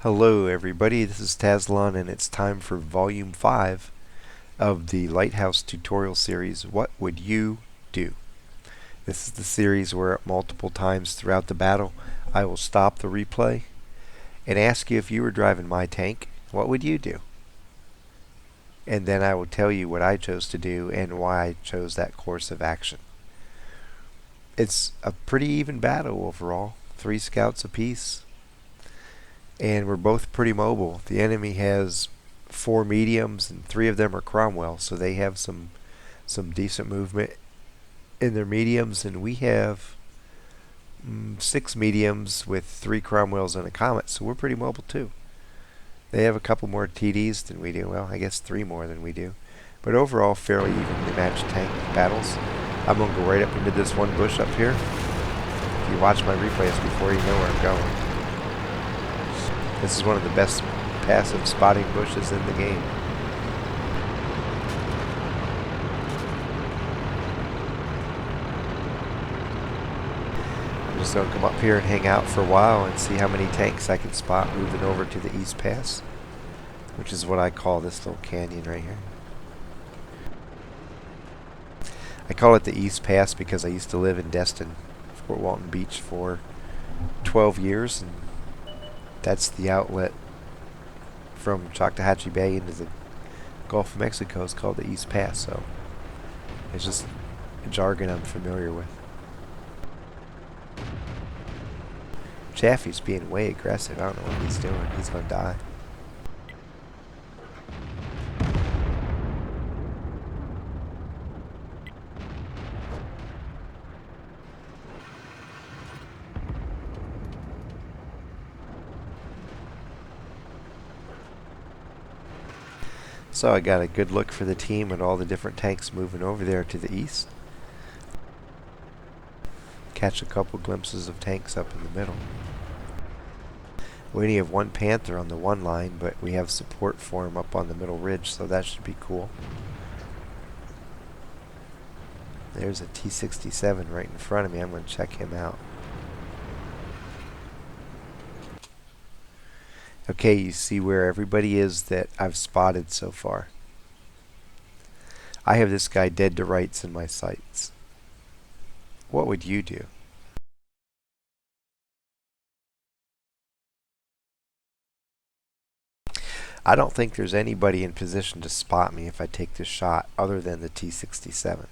Hello everybody, this is Tazlon and it's time for Volume 5 of the Lighthouse tutorial series, What Would You Do? This is the series where multiple times throughout the battle I will stop the replay and ask you if you were driving my tank, what would you do? And then I will tell you what I chose to do and why I chose that course of action. It's a pretty even battle overall, 3 scouts apiece. And we're both pretty mobile. The enemy has 4 mediums and 3 of them are Cromwell, so they have some decent movement in their mediums, and we have 6 mediums with 3 Cromwells and a Comet, so we're pretty mobile too. They have a couple more TDs than we do. Well, I guess 3 more than we do. But overall, fairly evenly matched tank battles. I'm going to go right up into this one bush up here. If you watch my replays before, you know where I'm going. This is one of the best passive spotting bushes in the game. I'm just going to come up here and hang out for a while and see how many tanks I can spot moving over to the East Pass, which is what I call this little canyon right here. I call it the East Pass because I used to live in Destin, Fort Walton Beach, for 12 years, and that's the outlet from Choctawhatchee Bay into the Gulf of Mexico. Is called the East Pass, so it's just a jargon I'm familiar with. Chaffee's being way aggressive. I don't know what he's doing. He's gonna die. So I got a good look for the team and all the different tanks moving over there to the east. Catch a couple glimpses of tanks up in the middle. We only have one Panther on the one line, but we have support for him up on the middle ridge, so that should be cool. There's a T-67 right in front of me. I'm going to check him out. Okay, you see where everybody is that I've spotted so far. I have this guy dead to rights in my sights. What would you do? I don't think there's anybody in position to spot me if I take this shot other than the T-67.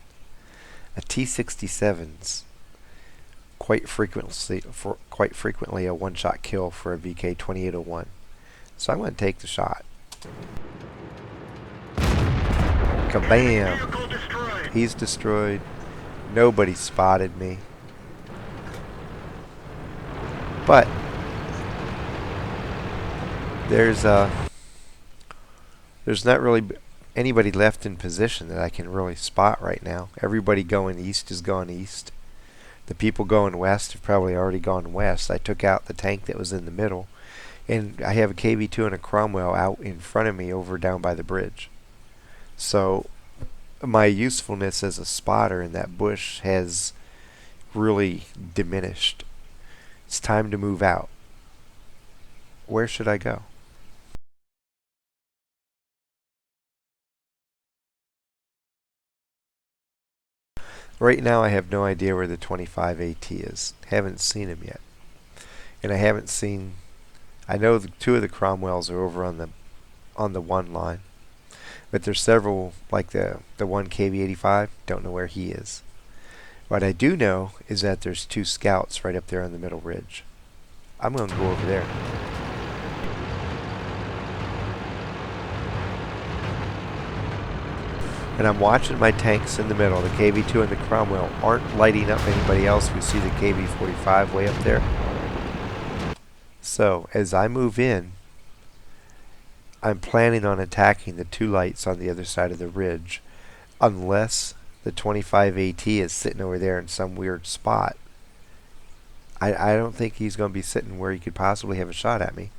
A T-67's quite frequently a one-shot kill for a VK-2801. So I'm going to take the shot. Kabam! He's destroyed. Nobody spotted me. But there's not really anybody left in position that I can really spot right now. Everybody going east is gone east. The people going west have probably already gone west. I took out the tank that was in the middle, and I have a KV-2 and a Cromwell out in front of me over down by the bridge. So my usefulness as a spotter in that bush has really diminished. It's time to move out. Where should I go? Right now I have no idea where the 25 AT is. Haven't seen him yet. And I haven't seen... I know 2 of the Cromwells are over on the one line. But there's several, like the one KV-85, don't know where he is. What I do know is that there's 2 scouts right up there on the middle ridge. I'm going to go over there. And I'm watching my tanks in the middle. The KV-2 and the Cromwell aren't lighting up anybody else. We see the KV-45 way up there. So, as I move in, I'm planning on attacking the 2 lights on the other side of the ridge, unless the 25 AT is sitting over there in some weird spot. I don't think he's going to be sitting where he could possibly have a shot at me,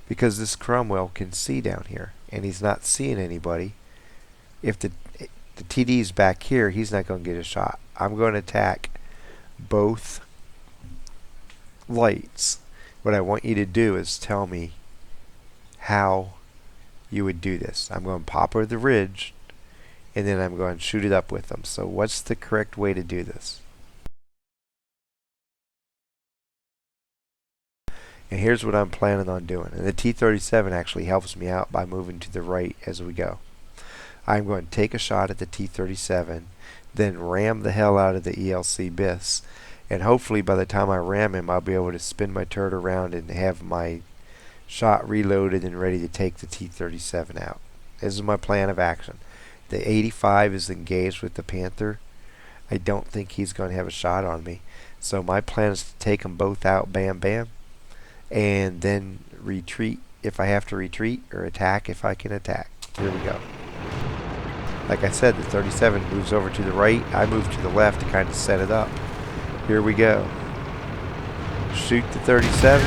because this Cromwell can see down here, and he's not seeing anybody. If the TD's back here, he's not going to get a shot. I'm going to attack both lights. What I want you to do is tell me how you would do this. I'm going to pop over the ridge, and then I'm going to shoot it up with them. So what's the correct way to do this? And here's what I'm planning on doing. And the T-37 actually helps me out by moving to the right as we go. I'm going to take a shot at the T-37, then ram the hell out of the ELC BIS, and hopefully by the time I ram him, I'll be able to spin my turret around and have my shot reloaded and ready to take the T-37 out. This is my plan of action. The 85 is engaged with the Panther. I don't think he's going to have a shot on me. So my plan is to take them both out, bam, bam, and then retreat if I have to retreat, or attack if I can attack. Here we go. Like I said, the 37 moves over to the right. I move to the left to kind of set it up. Here we go. Shoot the 37.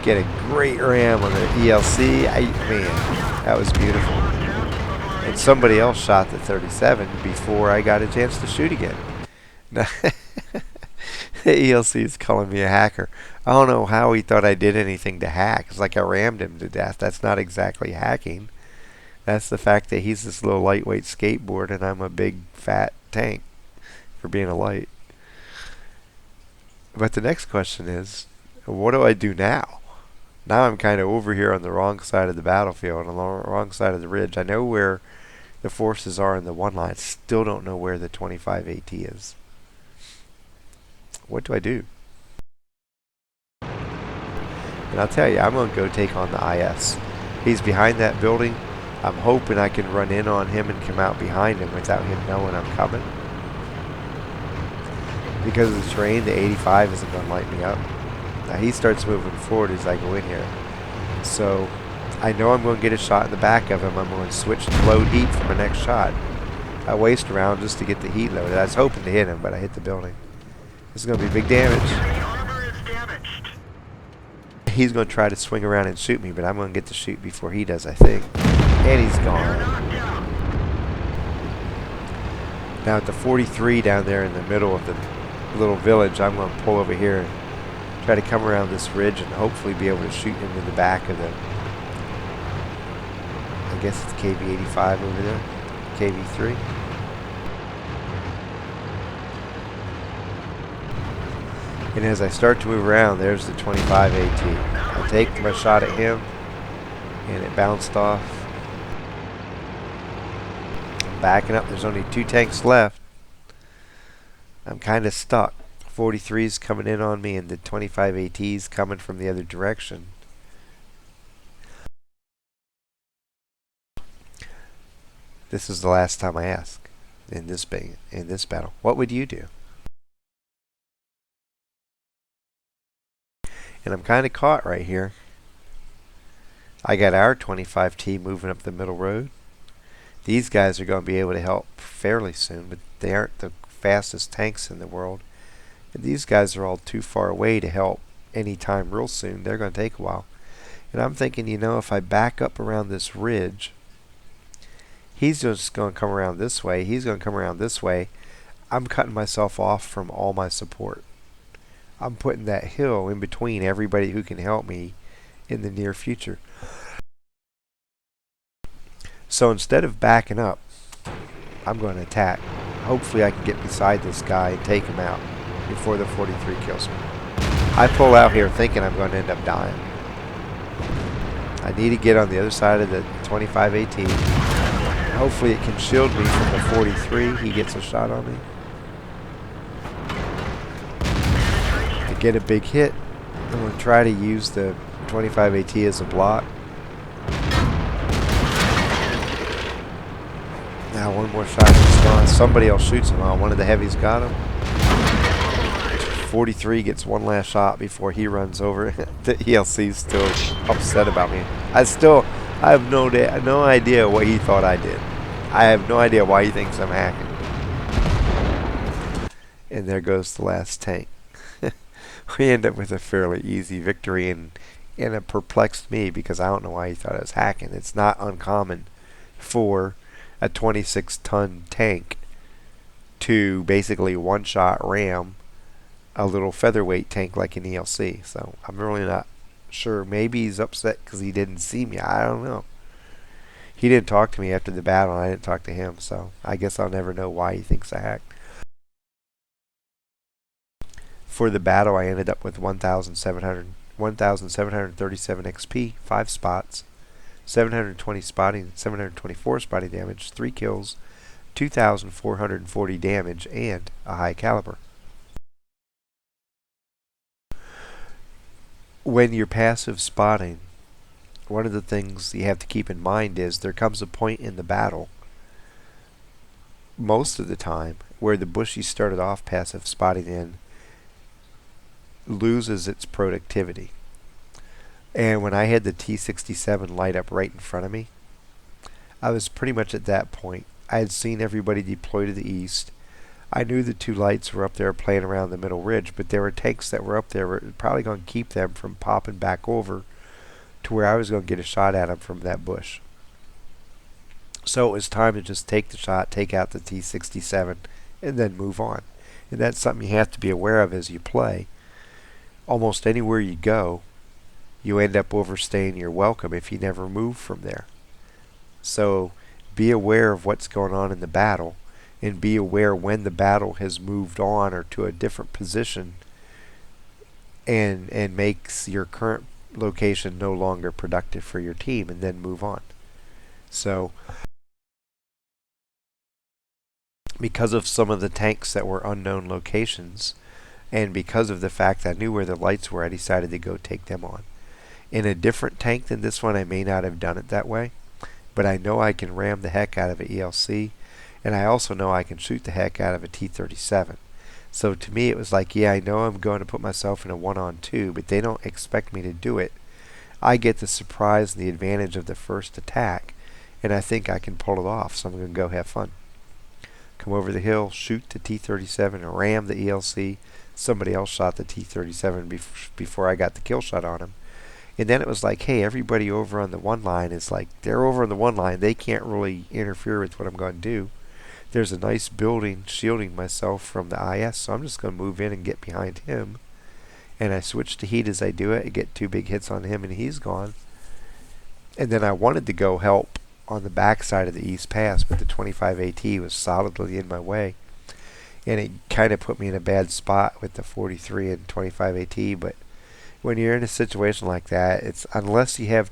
Get a great ram on the ELC. Man, that was beautiful. And somebody else shot the 37 before I got a chance to shoot again. Now, the ELC is calling me a hacker. I don't know how he thought I did anything to hack. It's like I rammed him to death. That's not exactly hacking. That's the fact that he's this little lightweight skateboard and I'm a big fat tank for being a light. But the next question is, what do I do now? Now I'm kind of over here on the wrong side of the battlefield, on the wrong side of the ridge. I know where the forces are in the one line. Still don't know where the 25 AT is. What do I do? And I'll tell you, I'm going to go take on the IS. He's behind that building. I'm hoping I can run in on him and come out behind him without him knowing I'm coming. Because of the terrain, the 85 isn't going to light me up. Now he starts moving forward as I go in here. So I know I'm going to get a shot in the back of him. I'm going to switch to load heat for my next shot. I waste a round just to get the heat loaded. I was hoping to hit him, but I hit the building. This is going to be big damage. He's going to try to swing around and shoot me, but I'm going to get to shoot before he does, I think. And he's gone. Now at the 43 down there in the middle of the little village, I'm going to pull over here and try to come around this ridge and hopefully be able to shoot him in the back of the, I guess it's KV-85 over there, KV-3. And as I start to move around, there's the 25 AT. I take my shot at him, and it bounced off. I'm backing up. There's only 2 tanks left. I'm kind of stuck. 43's coming in on me, and the 25 AT's coming from the other direction. This is the last time I ask in this battle. What would you do? And I'm kind of caught right here. I got our 25T moving up the middle road. These guys are going to be able to help fairly soon, but they aren't the fastest tanks in the world. And these guys are all too far away to help anytime real soon. They're going to take a while. And I'm thinking, you know, if I back up around this ridge, he's just going to come around this way. He's going to come around this way. I'm cutting myself off from all my support. I'm putting that hill in between everybody who can help me in the near future. So instead of backing up, I'm going to attack. Hopefully I can get beside this guy and take him out before the 43 kills me. I pull out here thinking I'm going to end up dying. I need to get on the other side of the 25 AT. Hopefully it can shield me from the 43. He gets a shot on me. To get a big hit, I'm going to try to use the 25 AT as a block. Now one more shot is gone. Somebody else shoots him out. One of the heavies got him. 43 gets one last shot before he runs over. The ELC's still upset about me. I have no idea what he thought I did. I have no idea why he thinks I'm hacking. And there goes the last tank. We end up with a fairly easy victory, and it perplexed me because I don't know why he thought I was hacking. It's not uncommon for a 26-ton tank to basically one-shot ram a little featherweight tank like an ELC. So I'm really not sure, maybe he's upset because he didn't see me. I don't know. He didn't talk to me after the battle, and I didn't talk to him, so I guess I'll never know why he thinks I hacked. For the battle, I ended up with 1,737 XP, 5 spots, 720 spotting, 724 spotting damage, 3 kills, 2,440 damage, and a high caliber. When you're passive spotting, one of the things you have to keep in mind is there comes a point in the battle, most of the time, where the bush you started off passive spotting in loses its productivity. And when I had the T-67 light up right in front of me, I was pretty much at that point. I had seen everybody deploy to the east. I knew the 2 lights were up there playing around the middle ridge, but there were tanks that were up there were probably going to keep them from popping back over to where I was going to get a shot at them from that bush. So it was time to just take the shot, take out the T-67, and then move on. And that's something you have to be aware of as you play. Almost anywhere you go, you end up overstaying your welcome if you never move from there. So be aware of what's going on in the battle, and be aware when the battle has moved on or to a different position and makes your current location no longer productive for your team, and then move on. So because of some of the tanks that were unknown locations, and because of the fact I knew where the lights were, I decided to go take them on. In a different tank than this one, I may not have done it that way, but I know I can ram the heck out of an ELC, and I also know I can shoot the heck out of a T-37. So to me it was like, yeah, I know I'm going to put myself in a 1-on-2, but they don't expect me to do it. I get the surprise and the advantage of the first attack, and I think I can pull it off, so I'm going to go have fun. Come over the hill, shoot the T-37, ram the ELC. Somebody else shot the T-37 before I got the kill shot on him. And then it was like, hey, everybody over on the one line is like, they're over on the one line. They can't really interfere with what I'm going to do. There's a nice building shielding myself from the IS, so I'm just going to move in and get behind him. And I switch to heat as I do it. I get 2 big hits on him, and he's gone. And then I wanted to go help on the back side of the East Pass, but the 25 AT was solidly in my way. And it kind of put me in a bad spot with the 43 and 25 AT, but when you're in a situation like that, it's unless you have,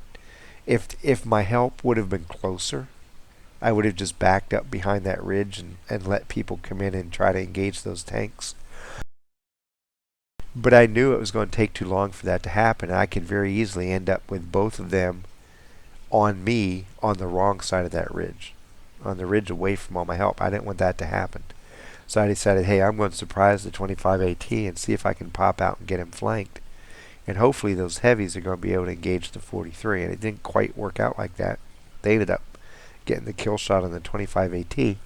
if my help would have been closer, I would have just backed up behind that ridge and let people come in and try to engage those tanks. But I knew it was going to take too long for that to happen. I could very easily end up with both of them on me on the wrong side of that ridge, on the ridge away from all my help. I didn't want that to happen. So I decided, hey, I'm going to surprise the 25 AT and see if I can pop out and get him flanked. And hopefully those heavies are going to be able to engage the 43. And it didn't quite work out like that. They ended up getting the kill shot on the 25 AT.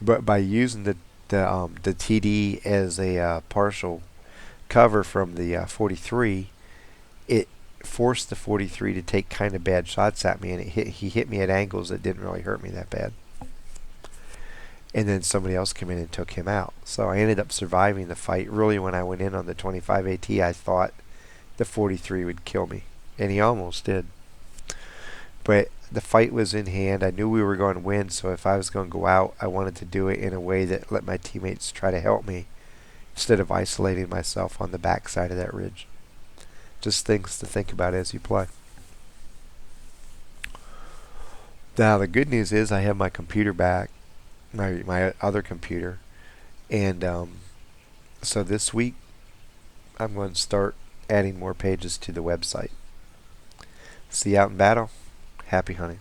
But by using the TD as a partial cover from the 43, it forced the 43 to take kind of bad shots at me, and he hit me at angles that didn't really hurt me that bad. And then somebody else came in and took him out. So I ended up surviving the fight. Really, when I went in on the 25 AT, I thought the 43 would kill me, and he almost did. But the fight was in hand. I knew we were going to win, so if I was going to go out, I wanted to do it in a way that let my teammates try to help me instead of isolating myself on the back side of that ridge. Just things to think about as you play. Now, the good news is I have my computer back, my other computer, and so this week I'm going to start adding more pages to the website. See you out in battle. Happy hunting.